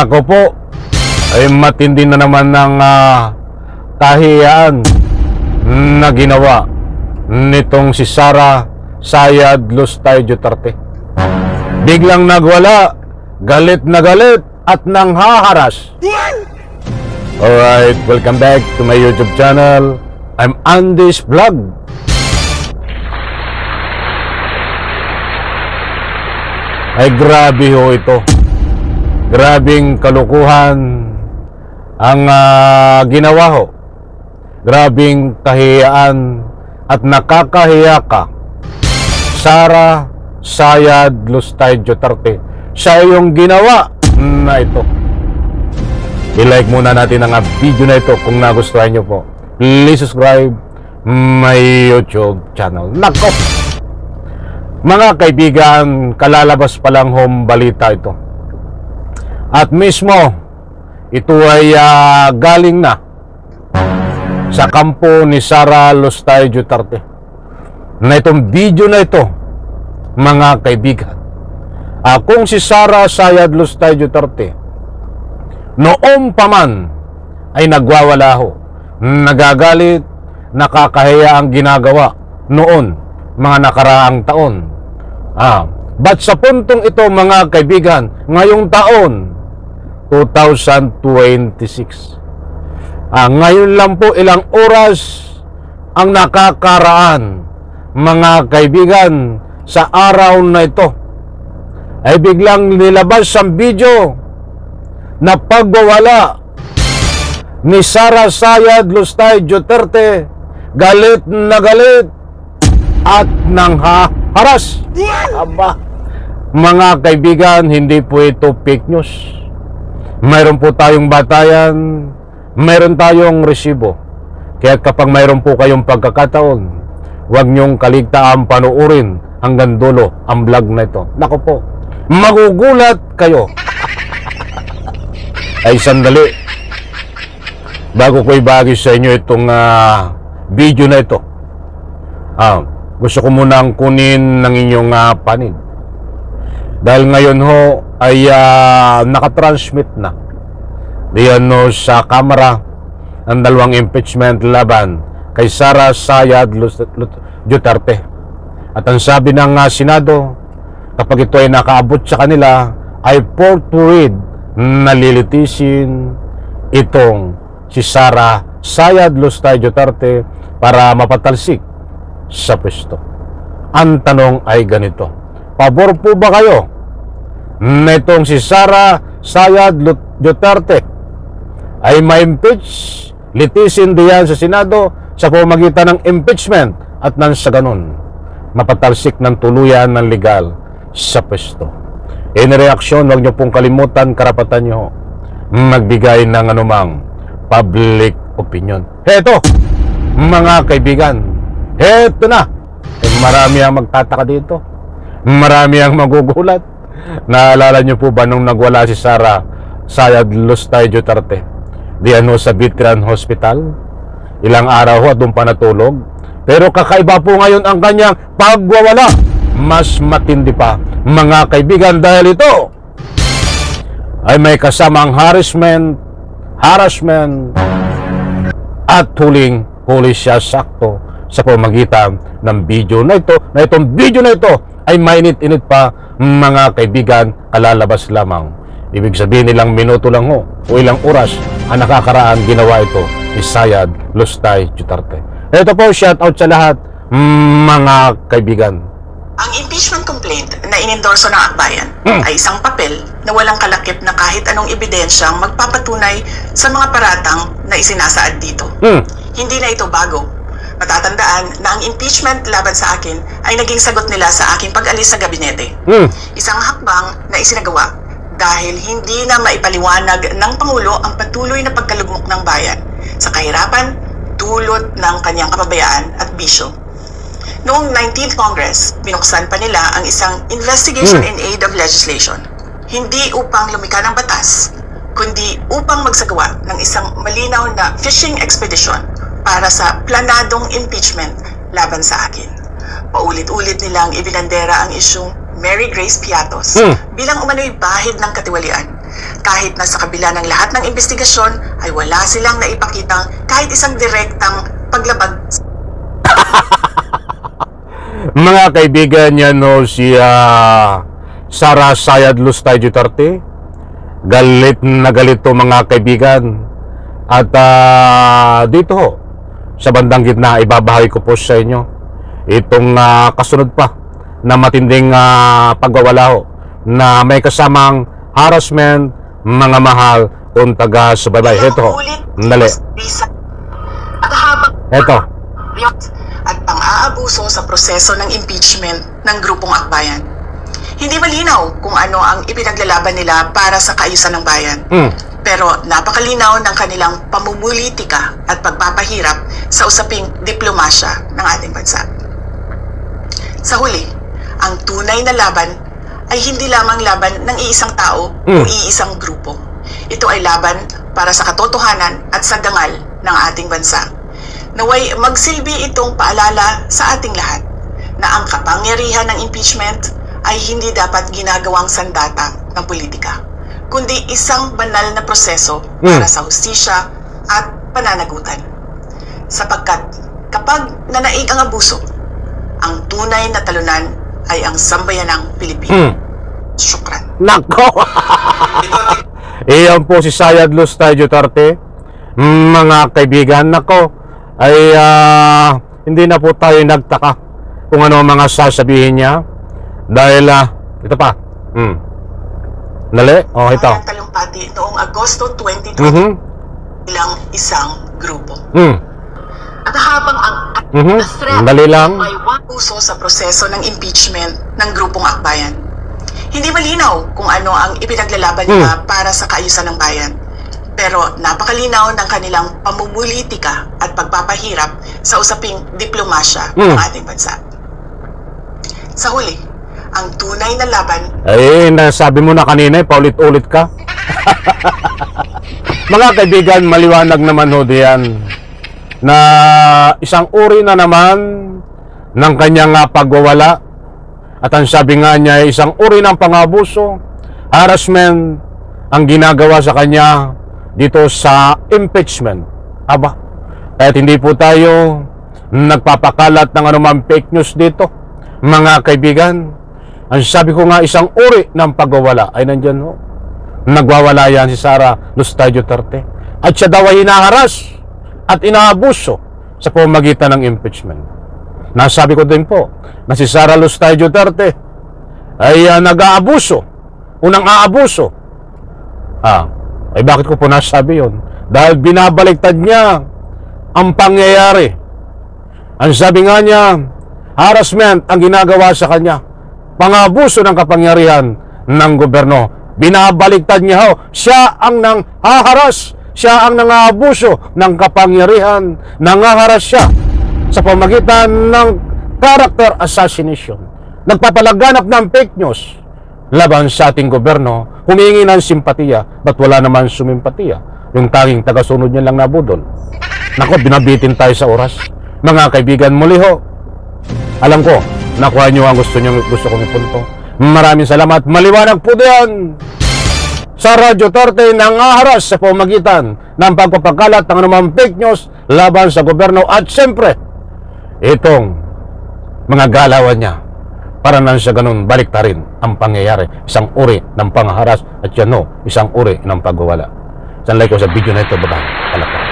Nako po, ay matindi na naman ng kahiyaan na ginawa nitong si Sara Sayad Lustay Duterte. Biglang nagwala, galit na galit at nanghaharas. Alright, welcome back to my YouTube channel. I'm Andy's Vlog. Ay grabe ho ito. Grabing kalukuhan ang ginawa ho. Grabing kahiyaan at nakakahiya ka. Sara Sayad Lustay Duterte. Siya yung ginawa na ito. I-like muna natin ang video na ito kung nagustuhan nyo po. Please subscribe my YouTube channel. Nako! Mga kaibigan, kalalabas pa lang home balita ito. At mismo, ito ay galing na sa kampo ni Sara Lustay Duterte. Na itong video na ito, mga kaibigan, kung si Sara Sayad Lustay Duterte, noong pa man ay nagwawala ho, nagagalit, nakakahiya ang ginagawa noon, mga nakaraang taon. But sa puntong ito, mga kaibigan, ngayong taon 2026, ngayon lang po ilang oras ang nakakaraan, mga kaibigan, sa araw na ito ay biglang nilabas ang video na pagwawala ni Sara Sayad Lustay Duterte. Galit na galit at nanghaharas. Aba, mga kaibigan, hindi po ito fake news. Mayroon po tayong batayan, mayroon tayong resibo. Kaya kapag mayroon po kayong pagkakataon, huwag niyong kaligtaan panuorin hanggang dulo ang vlog na ito. Nako po, magugulat kayo. Ay sandali, bago ko ibagi sa inyo itong video na ito, gusto ko munang kunin ng inyong panig. Dahil ngayon ho ay nakatransmit na diyan no, sa kamera ang dalawang impeachment laban kay Sara Sayad Duterte. At ang sabi ng Senado, kapag ito ay nakaabot sa kanila, ay forthwith nalilitisin itong si Sara Sayad Lustay Duterte para mapatalsik sa pwesto. Ang tanong ay ganito: pabor po ba kayo na itong si Sara Sayad Duterte ay ma-impeach, litisin diyan sa Senado sa pamamagitan ng impeachment at nang sa ganun mapatalsik ng tuluyan ng legal sa pwesto? In reaksyon, huwag niyo pong kalimutan, karapatan niyo magbigay ng anumang public opinion. Heto, mga kaibigan, heto na. Marami ang magtataka dito, marami ang magugulat. Naalala niyo po ba nung nagwala si Sara Sayad Lustay Duterte diyan sa Veteran Hospital? Ilang araw ho at doon pa natulog. Pero kakaiba po ngayon ang kanyang pagwawala. Mas matindi pa, mga kaibigan, dahil ito ay may kasamang harassment at huli siya sakto sa pamamagitan ng video na ito. Na itong video na ito ay mainit-init pa, mga kaibigan, kalalabas lamang. Ibig sabihin, ilang minuto lang ho o ilang oras ang nakakaraan ginawa ito ni Sayad Lustay Duterte. Ito po, shout out sa lahat, mga kaibigan. Ang impeachment complaint na inendorso ng Akbayan ay isang papel na walang kalakip na kahit anong ebidensyang magpapatunay sa mga paratang na isinasaad dito. Hindi na ito bago. Matatandaan na ang impeachment laban sa akin ay naging sagot nila sa aking pag-alis sa gabinete. Isang hakbang na isinagawa dahil hindi na maipaliwanag ng Pangulo ang patuloy na pagkalugmok ng bayan sa kahirapan dulot ng kanyang kapabayaan at bisyo. Noong 19th Congress, binuksan pa nila ang isang Investigation in Aid of Legislation. Hindi upang lumikha ng batas, kundi upang magsagawa ng isang malinaw na fishing expedition para sa planadong impeachment laban sa akin. Paulit-ulit nilang ibinandera ang isyung Mary Grace Piatos bilang umano'y bahid ng katiwalian kahit na sa kabila ng lahat ng investigasyon ay wala silang naipakitang kahit isang direktang paglabag. Mga kaibigan niya no, si Sara Sayad Lustay Duterte. Galit na galit to mga kaibigan. At dito ho, sa bandang gitna, ibabahagi ko po sa inyo itong kasunod pa na matinding pagwawala ho na may kasamang harassment, mga mahal kung taga-subaybay. Ito ho, dali. At habang Ito. at pang-aabuso sa proseso ng impeachment ng Grupong Akbayan. Hindi malinaw kung ano ang ipinaglalaban nila para sa kaayusan ng bayan. Pero napakalinaw ng kanilang pamumulitika at pagpapahirap sa usaping diplomasya ng ating bansa. Sa huli, ang tunay na laban ay hindi lamang laban ng iisang tao o iisang grupo. Ito ay laban para sa katotohanan at sa dangal ng ating bansa. Naway magsilbi itong paalala sa ating lahat na ang kapangyarihan ng impeachment ay hindi dapat ginagawang sandata ng politika, kundi isang banal na proseso para sa hustisya at pananagutan. Sapagkat kapag nanaig ang abuso, ang tunay na talunan ay ang sambayanang Pilipino. Syukran. Nako! Iyan po si Sayad Lustay Duterte. Mga kaibigan, nako, ay hindi na po tayo nagtaka kung ano ang mga sasabihin niya dahil ito pa dali, ito Ang talumpati noong Agosto 2020 bilang isang grupo. At habang ang dali lang. may puso sa proseso ng impeachment ng Grupong Akbayan, hindi malinaw kung ano ang ipinaglalaban nila para sa kaayusan ng bayan. Pero napakalinaw ng kanilang pamumulitika at pagpapahirap sa usaping diplomasya ng ating bansa. Sa huli, ang tunay na laban Ay, nasabi mo na kanina, paulit-ulit ka. Mga kaibigan, maliwanag naman ho diyan na isang uri na naman ng kanyang pagwawala. At ang sabi nga niya ay isang uri ng pangabuso, harassment ang ginagawa sa kanya dito sa impeachment. Aba, kahit hindi po tayo nagpapakalat ng anumang fake news dito, mga kaibigan. Ang sabi ko nga, isang uri ng pagwawala ay nandyan ho. Nagwawala yan si Sara Lustay Duterte. At siya daw ay inaharas at inaabuso sa pamamagitan ng impeachment. Nasabi ko din po na si Sara Lustay Duterte ay nag-aabuso, unang aabuso. Ay bakit ko po nasabi yun? Dahil binabaliktad niya ang pangyayari. Ang sabi nga niya, harassment ang ginagawa sa kanya. Pangabuso ng kapangyarihan ng gobyerno. Binabaliktad niya ho, siya ang nang haharas, siya ang nangaabuso ng kapangyarihan, nangaharas siya sa pamagitan ng character assassination. Nagpapalaganap ng fake news laban sa ating gobyerno, humingi ng simpatiya, ba't wala naman sumimpatiya? Yung tanging tagasunod niya lang nabudol. Nako, binabitin tayo sa oras. Mga kaibigan, muli ho, alam ko, nakuha niyo ang gusto kong ipunto. Maraming salamat. Maliwanag po diyan sa Radyo Duterte nang aharas sa pamagitan ng pagpapakalat ng anumang fake news laban sa gobyerno at siyempre itong mga galawan niya para nang sa ganun baliktarin ang pangyayari, isang uri ng pangharas at yan isang uri ng pagwawala. Sanlay ko sa video na ito, baba, palakpak.